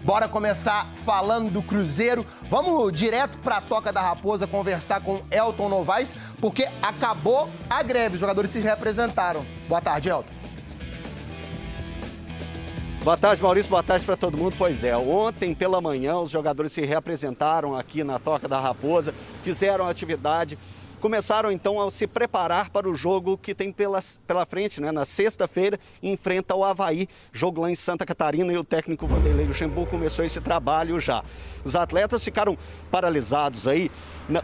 Bora começar falando do Cruzeiro. Vamos direto pra Toca da Raposa conversar com Elton Novaes, porque acabou a greve, os jogadores se representaram. Boa tarde, Elton. Boa tarde, Maurício. Boa tarde para todo mundo. Pois é, ontem pela manhã os jogadores se reapresentaram aqui na Toca da Raposa, fizeram atividade, começaram então a se preparar para o jogo que tem pela frente, né? Na sexta-feira, enfrenta o Avaí, jogo lá em Santa Catarina, e o técnico Vanderlei Luxemburgo começou esse trabalho já. Os atletas ficaram paralisados aí.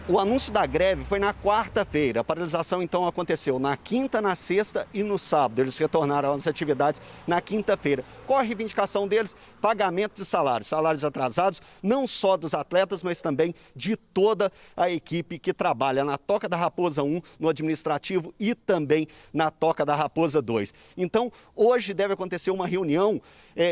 O anúncio da greve foi na quarta-feira. A paralisação então aconteceu na quinta, na sexta e no sábado. Eles retornaram às atividades na quinta-feira. Qual a reivindicação deles? Pagamento de salários. Salários atrasados, não só dos atletas, mas também de toda a equipe que trabalha na Toca da Raposa 1, no administrativo, e também na Toca da Raposa 2. Então, hoje deve acontecer uma reunião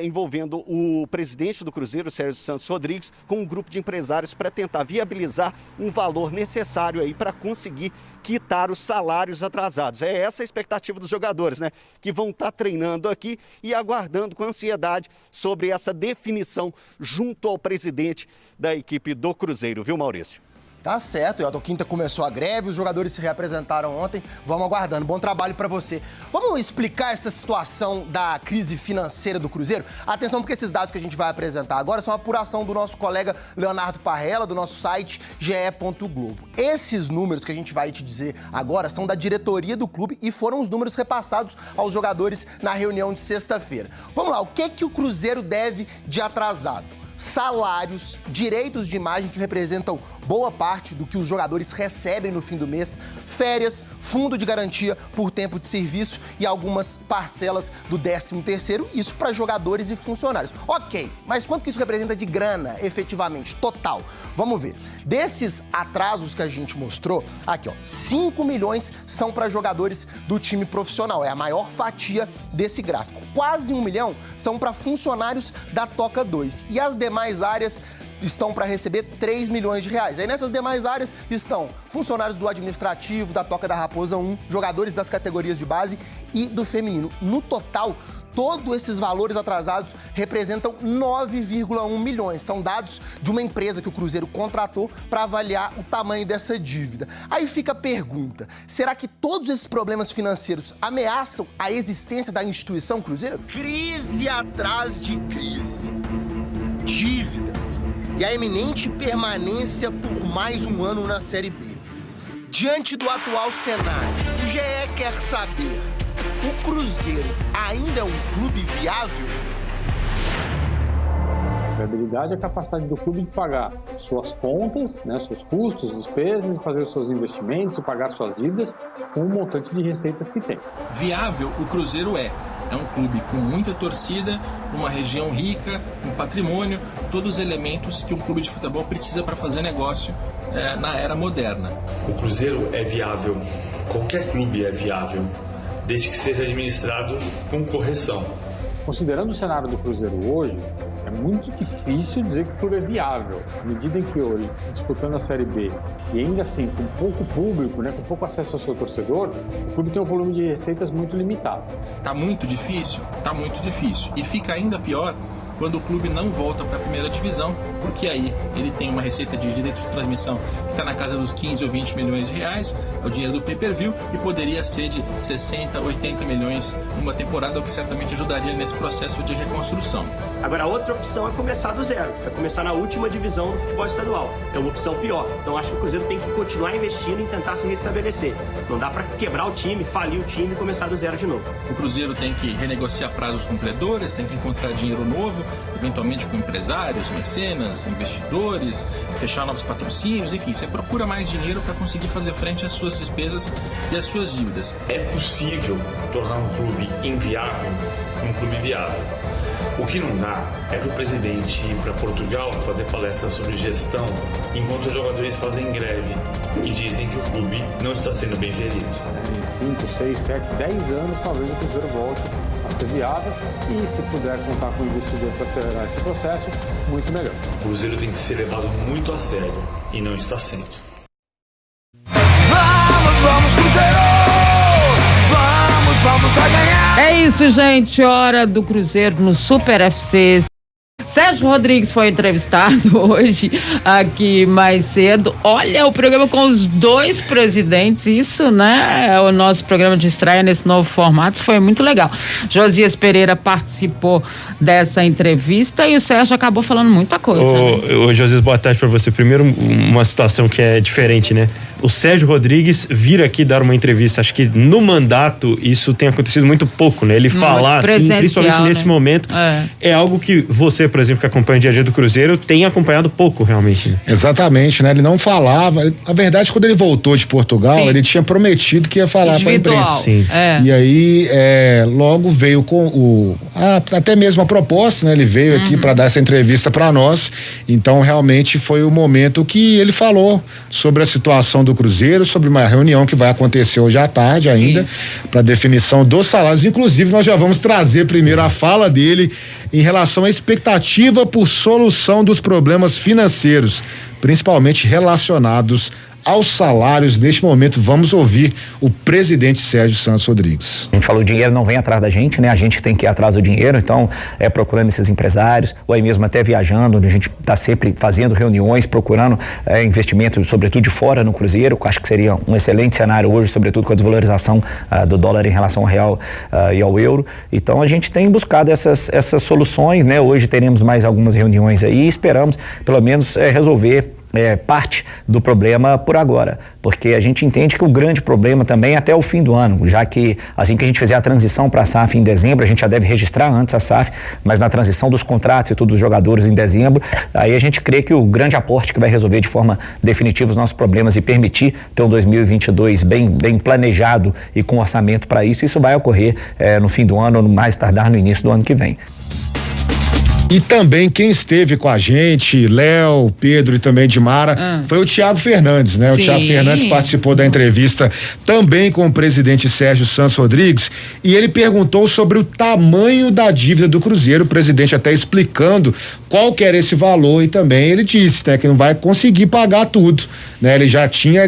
envolvendo o presidente do Cruzeiro, Sérgio Santos Rodrigues, com um grupo de empresários para tentar viabilizar um valor necessário aí para conseguir quitar os salários atrasados. É essa a expectativa dos jogadores, né? Que vão estar treinando aqui e aguardando com ansiedade sobre essa definição junto ao presidente da equipe do Cruzeiro, viu, Maurício? Tá certo, Elton. Quinta começou a greve, os jogadores se reapresentaram ontem. Vamos aguardando. Bom trabalho pra você. Vamos explicar essa situação da crise financeira do Cruzeiro? Atenção, porque esses dados que a gente vai apresentar agora são a apuração do nosso colega Leonardo Parrella, do nosso site ge.globo. Esses números que a gente vai te dizer agora são da diretoria do clube e foram os números repassados aos jogadores na reunião de sexta-feira. Vamos lá, o que o Cruzeiro deve de atrasado? Salários, direitos de imagem que representam boa parte do que os jogadores recebem no fim do mês, férias, fundo de garantia por tempo de serviço e algumas parcelas do 13º, isso para jogadores e funcionários. Ok, mas quanto que isso representa de grana, efetivamente, total? Vamos ver. Desses atrasos que a gente mostrou, aqui ó, 5 milhões são para jogadores do time profissional, é a maior fatia desse gráfico. Quase 1 milhão são para funcionários da Toca 2 e as demais áreas estão para receber 3 milhões de reais. Aí nessas demais áreas estão funcionários do administrativo, da Toca da Raposa 1, jogadores das categorias de base e do feminino. No total, todos esses valores atrasados representam 9,1 milhões. São dados de uma empresa que o Cruzeiro contratou para avaliar o tamanho dessa dívida. Aí fica a pergunta, será que todos esses problemas financeiros ameaçam a existência da instituição Cruzeiro? Crise atrás de crise. Dívidas e a iminente permanência por mais um ano na Série B. Diante do atual cenário, o GE quer saber: o Cruzeiro ainda é um clube viável? A viabilidade é a capacidade do clube de pagar suas contas, né, seus custos, despesas, fazer os seus investimentos e pagar suas dívidas com o montante de receitas que tem. Viável o Cruzeiro é. É um clube com muita torcida, uma região rica, um patrimônio, todos os elementos que um clube de futebol precisa para fazer negócio na era moderna. O Cruzeiro é viável, qualquer clube é viável, desde que seja administrado com correção. Considerando o cenário do Cruzeiro hoje, é muito difícil dizer que o clube é viável. À medida em que hoje, disputando a Série B, e ainda assim com pouco público, né, com pouco acesso ao seu torcedor, o clube tem um volume de receitas muito limitado. Tá muito difícil? Tá muito difícil. E fica ainda pior quando o clube não volta para a primeira divisão, porque aí ele tem uma receita de direitos de transmissão que está na casa dos 15 ou 20 milhões de reais, é o dinheiro do pay-per-view, e poderia ser de 60, 80 milhões numa temporada, o que certamente ajudaria nesse processo de reconstrução. Agora, a outra opção é começar do zero, é começar na última divisão do futebol estadual. É uma opção pior. Então, acho que o Cruzeiro tem que continuar investindo e tentar se restabelecer. Não dá para quebrar o time, falir o time e começar do zero de novo. O Cruzeiro tem que renegociar prazos com credores, tem que encontrar dinheiro novo, eventualmente com empresários, mecenas, investidores, fechar novos patrocínios, enfim, você procura mais dinheiro para conseguir fazer frente às suas despesas e às suas dívidas. É possível tornar um clube inviável um clube viável. O que não dá é para o presidente ir para Portugal fazer palestras sobre gestão enquanto os jogadores fazem greve e dizem que o clube não está sendo bem gerido. Em 5, 6, 7, 10 anos, talvez o Cruzeiro volte a ser viável e, se puder contar com o investidor para acelerar esse processo, muito melhor. O Cruzeiro tem que ser levado muito a sério e não está sendo. Vamos, Cruzeiro! Vamos a ganhar! É isso, gente. Hora do Cruzeiro no Super FC. Sérgio Rodrigues foi entrevistado hoje aqui mais cedo. Olha, o programa com os 2 presidentes, isso, né? É o nosso programa de estreia nesse novo formato, isso foi muito legal. Josias Pereira participou dessa entrevista e o Sérgio acabou falando muita coisa. Ô, Josias, boa tarde para você. Primeiro, uma situação que é diferente, né? O Sérgio Rodrigues vir aqui dar uma entrevista, acho que no mandato isso tem acontecido muito pouco, né? Ele falar assim, principalmente nesse momento, é algo que você, por exemplo, que acompanha o dia a dia do Cruzeiro, tem acompanhado pouco, realmente. Né? Exatamente, né? Ele não falava. Na verdade, quando ele voltou de Portugal, ele tinha prometido que ia falar para a imprensa. Sim. E aí, logo veio com até mesmo a proposta, né? Ele veio aqui para dar essa entrevista para nós. Então, realmente, foi o momento que ele falou sobre a situação do Cruzeiro, sobre uma reunião que vai acontecer hoje à tarde ainda, para definição dos salários. Inclusive, nós já vamos trazer primeiro a fala dele em relação à expectativa por solução dos problemas financeiros, principalmente relacionados aos salários. Neste momento, vamos ouvir o presidente Sérgio Santos Rodrigues. A gente falou, o dinheiro não vem atrás da gente, né? A gente tem que ir atrás do dinheiro, então procurando esses empresários, ou aí mesmo até viajando, onde a gente está sempre fazendo reuniões, procurando investimento, sobretudo de fora no Cruzeiro, que acho que seria um excelente cenário hoje, sobretudo com a desvalorização do dólar em relação ao real e ao euro. Então a gente tem buscado essas soluções, né? Hoje teremos mais algumas reuniões aí e esperamos pelo menos resolver parte do problema por agora, porque a gente entende que o grande problema também é até o fim do ano, já que assim que a gente fizer a transição para a SAF em dezembro, a gente já deve registrar antes a SAF, mas na transição dos contratos e todos os jogadores em dezembro, aí a gente crê que o grande aporte que vai resolver de forma definitiva os nossos problemas e permitir ter um 2022 bem planejado e com orçamento para isso vai ocorrer no fim do ano ou no mais tardar no início do ano que vem. E também quem esteve com a gente, Léo, Pedro e também Dimara, foi o Thiago Fernandes, né? Sim. O Thiago Fernandes participou da entrevista também com o presidente Sérgio Santos Rodrigues e ele perguntou sobre o tamanho da dívida do Cruzeiro, o presidente até explicando qual que era esse valor e também ele disse, né, que não vai conseguir pagar tudo, né? Ele já tinha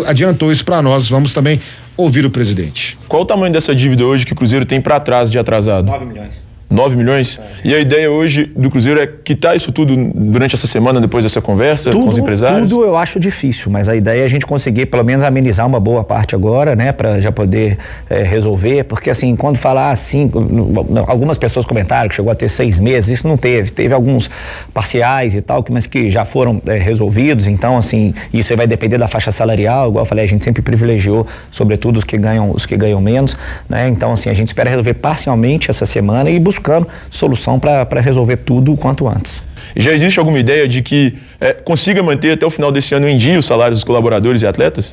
adiantou isso para nós. Vamos também ouvir o presidente. Qual o tamanho dessa dívida hoje que o Cruzeiro tem para trás de atrasado? 9 milhões. 9 milhões? E a ideia hoje do Cruzeiro é quitar isso tudo durante essa semana, depois dessa conversa com os empresários? Tudo eu acho difícil, mas a ideia é a gente conseguir pelo menos amenizar uma boa parte agora, né? Para já poder resolver, porque assim, quando falar assim, algumas pessoas comentaram que chegou a ter 6 meses, isso não teve alguns parciais e tal, mas que já foram resolvidos, então assim, isso aí vai depender da faixa salarial, igual eu falei, a gente sempre privilegiou, sobretudo os que ganham menos, né? Então assim, a gente espera resolver parcialmente essa semana e buscando solução para resolver tudo o quanto antes. Já existe alguma ideia de que consiga manter até o final desse ano em dia os salários dos colaboradores e atletas?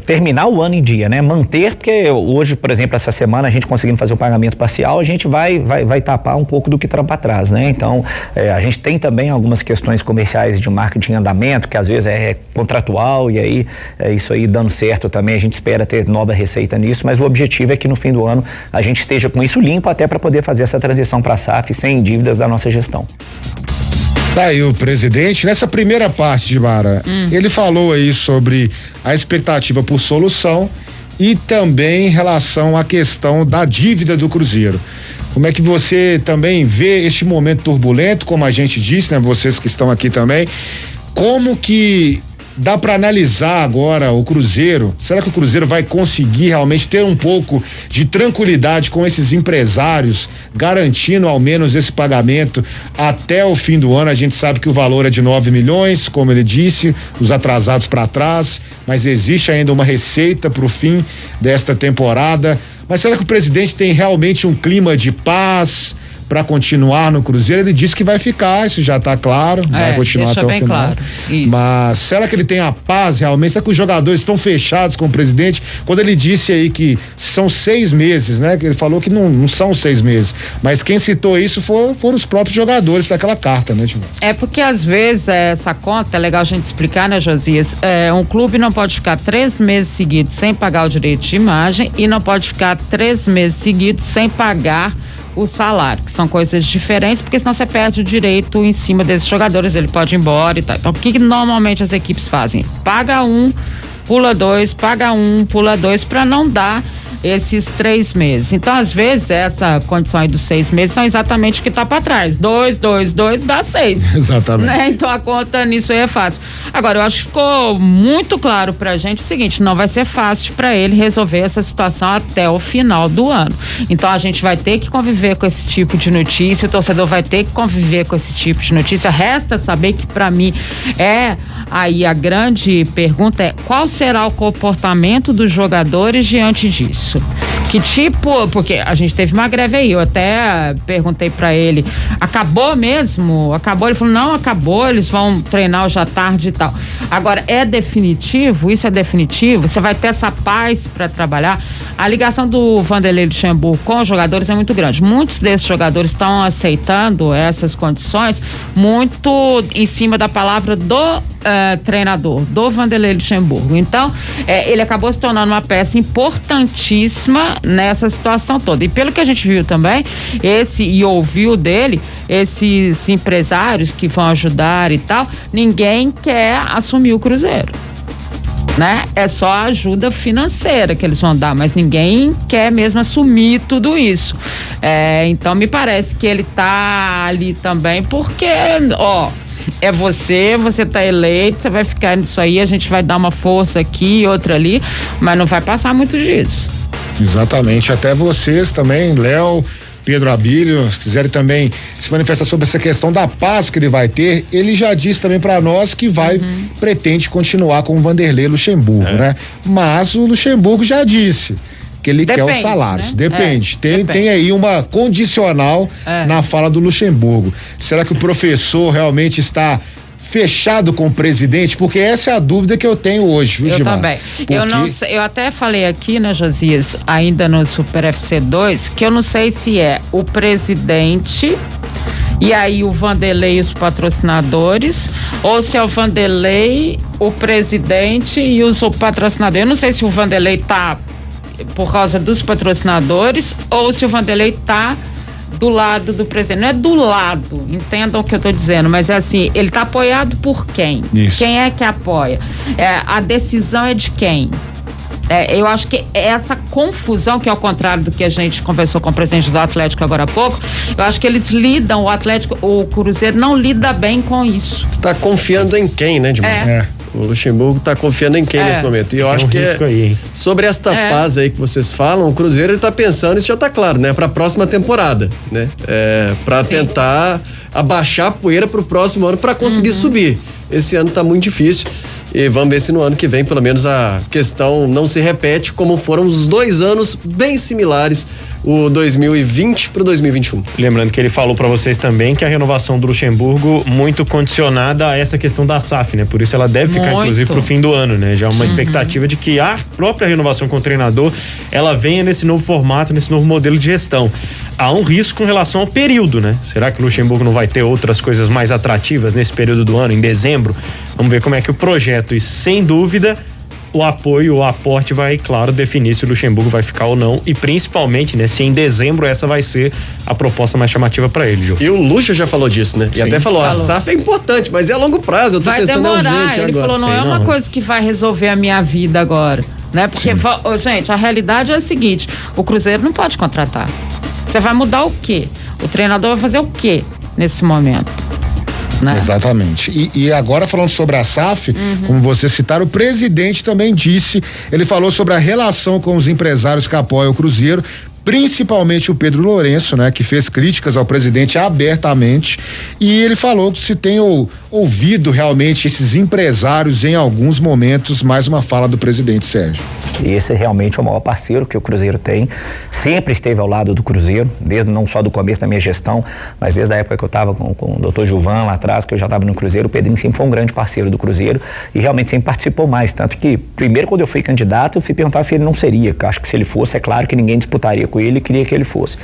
Terminar o ano em dia, né? Manter, porque hoje, por exemplo, essa semana a gente conseguindo fazer um pagamento parcial, a gente vai tapar um pouco do que trampa atrás, né? Então, a gente tem também algumas questões comerciais de marketing em andamento, que às vezes é contratual e aí isso aí dando certo também, a gente espera ter nova receita nisso, mas o objetivo é que no fim do ano a gente esteja com isso limpo até para poder fazer essa transição para a SAF sem dívidas da nossa gestão. Tá aí o presidente, nessa primeira parte, Dimara, ele falou aí sobre a expectativa por solução e também em relação à questão da dívida do Cruzeiro. Como é que você também vê este momento turbulento, como a gente disse, né? Vocês que estão aqui também, como que dá para analisar agora o Cruzeiro? Será que o Cruzeiro vai conseguir realmente ter um pouco de tranquilidade com esses empresários, garantindo ao menos esse pagamento até o fim do ano? A gente sabe que o valor é de 9 milhões, como ele disse, os atrasados para trás, mas existe ainda uma receita para o fim desta temporada. Mas será que o presidente tem realmente um clima de paz para continuar no Cruzeiro? Ele disse que vai ficar, isso já está claro, vai continuar até o final. Claro. Mas será que ele tem a paz realmente? Será que os jogadores estão fechados com o presidente? Quando ele disse aí que são 6 meses, né? Que ele falou que não são 6 meses, mas quem citou isso foram os próprios jogadores daquela carta, né, Timão? Porque às vezes essa conta, é legal a gente explicar, né, Josias? Um clube não pode ficar 3 meses seguidos sem pagar o direito de imagem e não pode ficar 3 meses seguidos sem pagar o salário, que são coisas diferentes, porque senão você perde o direito em cima desses jogadores, ele pode ir embora e tal. Então, o que normalmente as equipes fazem? Paga um, pula 2, paga 1, pula 2, para não dar esses 3 meses. Então, às vezes, essa condição aí dos 6 meses são exatamente o que está para trás. 2 dá 6. Exatamente. Né? Então, a conta nisso aí é fácil. Agora, eu acho que ficou muito claro pra gente o seguinte, não vai ser fácil para ele resolver essa situação até o final do ano. Então, a gente vai ter que conviver com esse tipo de notícia, o torcedor vai ter que conviver com esse tipo de notícia. Resta saber que, para mim, aí a grande pergunta é qual será o comportamento dos jogadores diante disso? Que tipo, porque a gente teve uma greve aí, eu até perguntei pra ele, acabou mesmo? Acabou? Ele falou, não, acabou, eles vão treinar hoje à tarde e tal. Agora, é definitivo? Isso é definitivo? Você vai ter essa paz pra trabalhar? A ligação do Vanderlei Luxemburgo com os jogadores é muito grande. Muitos desses jogadores estão aceitando essas condições muito em cima da palavra do treinador, do Vanderlei Luxemburgo. Então, ele acabou se tornando uma peça importantíssima nessa situação toda. E pelo que a gente viu também, e ouviu dele, esses empresários que vão ajudar e tal, ninguém quer assumir o Cruzeiro. Né? É só a ajuda financeira que eles vão dar, mas ninguém quer mesmo assumir tudo isso. Então me parece que ele tá ali também porque, é você tá eleito, você vai ficar nisso aí, a gente vai dar uma força aqui e outra ali, mas não vai passar muito disso. Exatamente, até vocês também, Léo, Pedro Abílio, se quiserem também se manifestar sobre essa questão da paz que ele vai ter, ele já disse também para nós que pretende continuar com o Vanderlei Luxemburgo, né? Mas o Luxemburgo já disse que ele quer os salários. Né? Depende. Tem aí uma condicional na fala do Luxemburgo. Será que o professor realmente está fechado com o presidente? Porque essa é a dúvida que eu tenho hoje, viu, Gilmar? Também. Eu não sei, eu até falei aqui, né, Josias, ainda no Super FC 2, que eu não sei se é o presidente e aí o Vanderlei e os patrocinadores, ou se é o Vanderlei, o presidente e os patrocinadores. Eu não sei se o Vanderlei tá por causa dos patrocinadores ou se o Vanderlei tá do lado do presidente. Não é do lado, entendam o que eu tô dizendo, mas é assim, ele tá apoiado por quem? Isso. Quem é que apoia? A decisão é de quem? Eu acho que essa confusão, que é ao contrário do que a gente conversou com o presidente do Atlético agora há pouco, eu acho que eles lidam, o Cruzeiro não lida bem com isso. Você tá confiando em quem, né, Edmar? O Luxemburgo está confiando em quem nesse momento? E eu acho que sobre esta paz aí que vocês falam, o Cruzeiro ele tá pensando, isso já está claro, né? Para a próxima temporada, né? Para tentar abaixar a poeira para o próximo ano para conseguir subir. Esse ano está muito difícil. E vamos ver se no ano que vem, pelo menos, a questão não se repete como foram os 2 anos bem similares, o 2020 para o 2021. Lembrando que ele falou para vocês também que a renovação do Luxemburgo muito condicionada a essa questão da SAF, né? Por isso ela deve ficar, inclusive, para o fim do ano, né? Já uma expectativa de que a própria renovação com o treinador, ela venha nesse novo formato, nesse novo modelo de gestão. Há um risco com relação ao período, né? Será que o Luxemburgo não vai ter outras coisas mais atrativas nesse período do ano, em dezembro? Vamos ver como é que o projeto, e sem dúvida, o apoio, o aporte vai, claro, definir se o Luxemburgo vai ficar ou não, e principalmente, né, se em dezembro essa vai ser a proposta mais chamativa para ele, Ju. E o Luxa já falou disso, né? E até falou, a SAF é importante, mas é a longo prazo, eu tô vai pensando demorar, ele agora. falou, não é uma coisa que vai resolver a minha vida agora, né? Porque, gente, a realidade é a seguinte, o Cruzeiro não pode contratar. Você vai mudar o quê? O treinador vai fazer o quê nesse momento? Né? Exatamente. E agora falando sobre a SAF, como você citaram, o presidente também disse, ele falou sobre a relação com os empresários que apoiam o Cruzeiro, principalmente o Pedro Lourenço, né, que fez críticas ao presidente abertamente, e ele falou que se tem ouvido realmente esses empresários em alguns momentos. Mais uma fala do presidente, Sérgio. Esse é realmente o maior parceiro que o Cruzeiro tem, sempre esteve ao lado do Cruzeiro, desde não só do começo da minha gestão, mas desde a época que eu estava com o doutor Gilvan lá atrás, que eu já estava no Cruzeiro, o Pedrinho sempre foi um grande parceiro do Cruzeiro e realmente sempre participou mais, tanto que primeiro quando eu fui candidato eu fui perguntar se ele não seria, que eu acho que se ele fosse, é claro que ninguém disputaria com ele, queria que ele fosse.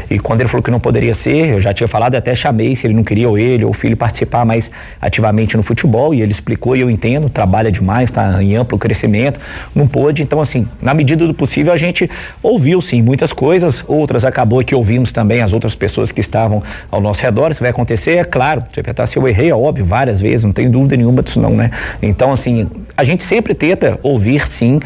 E quando ele falou que não poderia ser, eu já tinha falado, até chamei se ele não queria ou ele ou o filho participar mais ativamente no futebol, e ele explicou, e eu entendo, trabalha demais, está em amplo crescimento, não pôde, então assim, na medida do possível a gente ouviu sim muitas coisas, outras acabou que ouvimos também as outras pessoas que estavam ao nosso redor. Isso vai acontecer, é claro, se eu errei, é óbvio, várias vezes, não tem dúvida nenhuma disso não, né? Então, assim, a gente sempre tenta ouvir sim,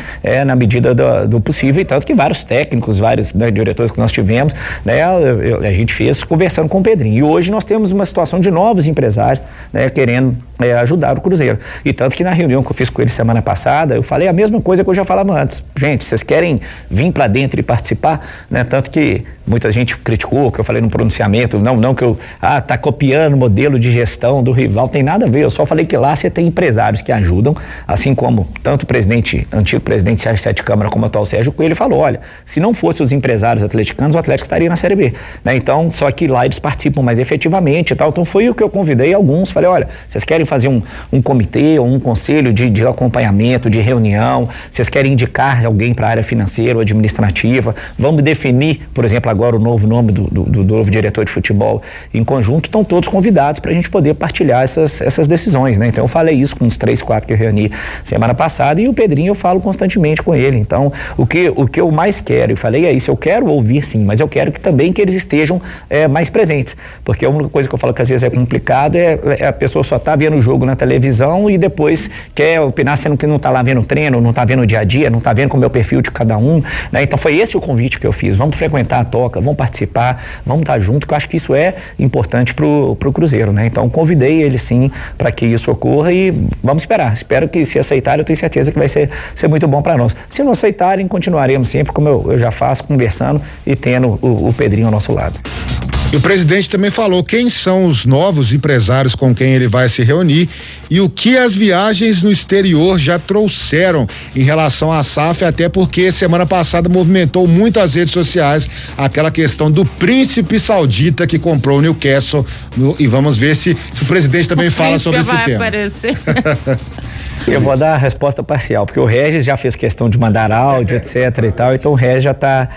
na medida do possível, e tanto que vários técnicos, vários diretores que nós tivemos, né, a gente fez conversando com o Pedrinho. E hoje nós temos uma situação de novos empresários, né, querendo ajudar o Cruzeiro. E tanto que na reunião que eu fiz com ele semana passada, eu falei a mesma coisa que eu já falava antes. Gente, vocês querem vir para dentro e participar? Né? Tanto que muita gente criticou, que eu falei no pronunciamento, não que eu, tá copiando o modelo de gestão do rival, tem nada a ver. Eu só falei que lá você tem empresários que ajudam, assim como tanto o antigo presidente Sérgio Sete Câmara como o atual Sérgio Coelho falou, olha, se não fosse os empresários atleticanos, o Atlético estaria na Série B. Né? Então, só que lá eles participam mais efetivamente e tal. Então foi o que eu convidei alguns, falei, olha, vocês querem fazer um comitê ou um conselho de acompanhamento, de reunião, vocês querem indicar alguém para a área financeira ou administrativa, vamos definir, por exemplo, agora o novo nome do novo diretor de futebol em conjunto, estão todos convidados para a gente poder partilhar essas decisões, né? Então eu falei isso com uns 3, 4 que eu reuni semana passada, e o Pedrinho eu falo constantemente com ele. Então o que eu mais quero, e falei é isso, eu quero ouvir sim, mas eu quero que eles estejam mais presentes, porque a única coisa que eu falo que às vezes é complicado é a pessoa só tá vendo o jogo na televisão e depois quer opinar sendo que não tá lá vendo o treino, não tá vendo o dia a dia, não tá vendo como é o perfil de cada um, né? Então foi esse o convite que eu fiz, vamos frequentar a toca, vamos participar, vamos estar junto, que eu acho que isso é importante pro Cruzeiro, né? Então convidei ele sim para que isso ocorra e vamos esperar, espero que se aceitarem, eu tenho certeza que vai ser muito bom para nós. Se não aceitarem, continuaremos sempre como eu já faço, conversando e tendo o Pedrinho ao nosso lado. E o presidente também falou quem são os novos empresários com quem ele vai se reunir e o que as viagens no exterior já trouxeram em relação à SAF, até porque semana passada movimentou muito as redes sociais aquela questão do príncipe saudita que comprou o Newcastle, e vamos ver se o presidente também fala sobre esse tema. Aparecer. Eu vou dar a resposta parcial, porque o Regis já fez questão de mandar áudio, etc e tal, então o Regis já tá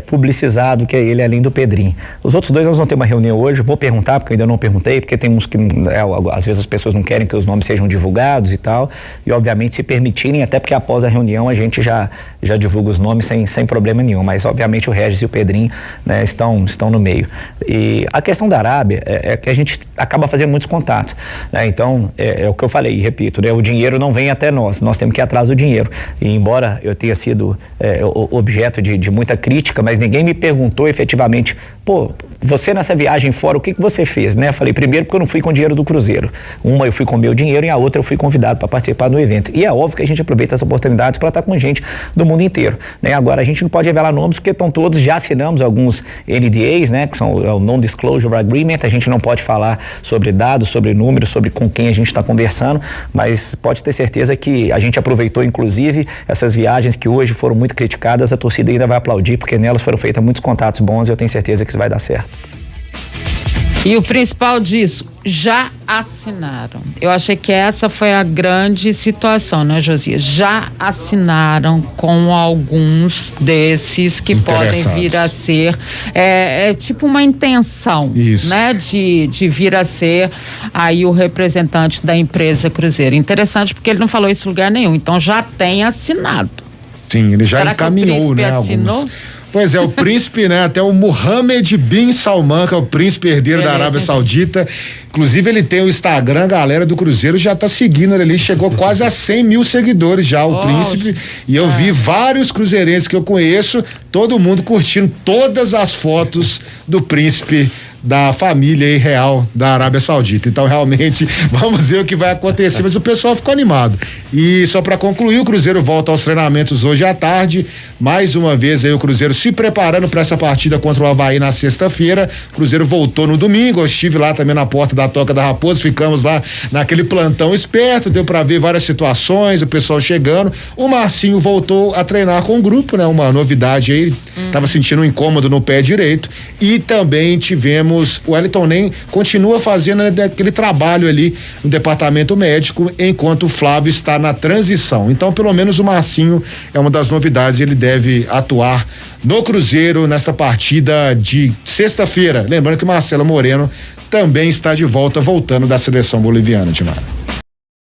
publicizado que é ele além do Pedrinho. Os outros dois nós vamos ter uma reunião hoje, vou perguntar, porque eu ainda não perguntei, porque tem uns que às vezes as pessoas não querem que os nomes sejam divulgados e tal, e obviamente se permitirem, até porque após a reunião a gente já divulga os nomes sem problema nenhum, mas obviamente o Regis e o Pedrinho, né, estão no meio. E a questão da Arábia é que a gente acaba fazendo muitos contatos, né? Então é o que eu falei, repito, né, o dinheiro não vem até nós temos que ir atrás do dinheiro, e embora eu tenha sido objeto de muita crítica, mas ninguém me perguntou efetivamente, você nessa viagem fora, o que você fez, né? Eu falei, primeiro porque eu não fui com o dinheiro do Cruzeiro, uma eu fui com o meu dinheiro e a outra eu fui convidado para participar do evento, e é óbvio que a gente aproveita as oportunidades para estar com gente do mundo inteiro, né? Agora a gente não pode revelar nomes porque estão todos, já assinamos alguns NDAs, né? Que são o Non-Disclosure Agreement, a gente não pode falar sobre dados, sobre números, sobre com quem a gente está conversando, mas pode ter certeza que a gente aproveitou inclusive essas viagens que hoje foram muito criticadas, a torcida ainda vai aplaudir, porque nelas foram feitos muitos contatos bons e eu tenho certeza que isso vai dar certo. E o principal disso, já assinaram. Eu achei que essa foi a grande situação, né, Josias? Já assinaram com alguns desses que podem vir a ser tipo uma intenção, né, de vir a ser aí o representante da empresa Cruzeiro. Interessante porque ele não falou isso em lugar nenhum, então já tem assinado. Sim, ele já encaminhou, né? Assinou? Alguns. Pois é, o príncipe, né? Até o Mohammed bin Salman, que é o príncipe herdeiro da Arábia Saudita. Inclusive, ele tem o Instagram, a galera do Cruzeiro já tá seguindo ele ali, chegou quase a 100 mil seguidores já, o príncipe. E eu vi vários cruzeirenses que eu conheço, todo mundo curtindo todas as fotos do príncipe da família real da Arábia Saudita. Então, realmente, vamos ver o que vai acontecer, mas o pessoal ficou animado. E só para concluir, o Cruzeiro volta aos treinamentos hoje à tarde. Mais uma vez aí o Cruzeiro se preparando para essa partida contra o Avaí na sexta-feira. O Cruzeiro voltou no domingo, eu estive lá também na porta da Toca da Raposa, ficamos lá naquele plantão esperto, deu para ver várias situações, o pessoal chegando. O Marcinho voltou a treinar com o grupo, né? Uma novidade aí, tava sentindo um incômodo no pé direito. E também tivemos o Wellington Nem continua fazendo aquele trabalho ali no departamento médico, enquanto o Flávio está na transição. Então, pelo menos o Marcinho é uma das novidades, ele deve atuar no Cruzeiro nesta partida de sexta-feira. Lembrando que Marcelo Moreno também está de volta, voltando da seleção boliviana, Timar.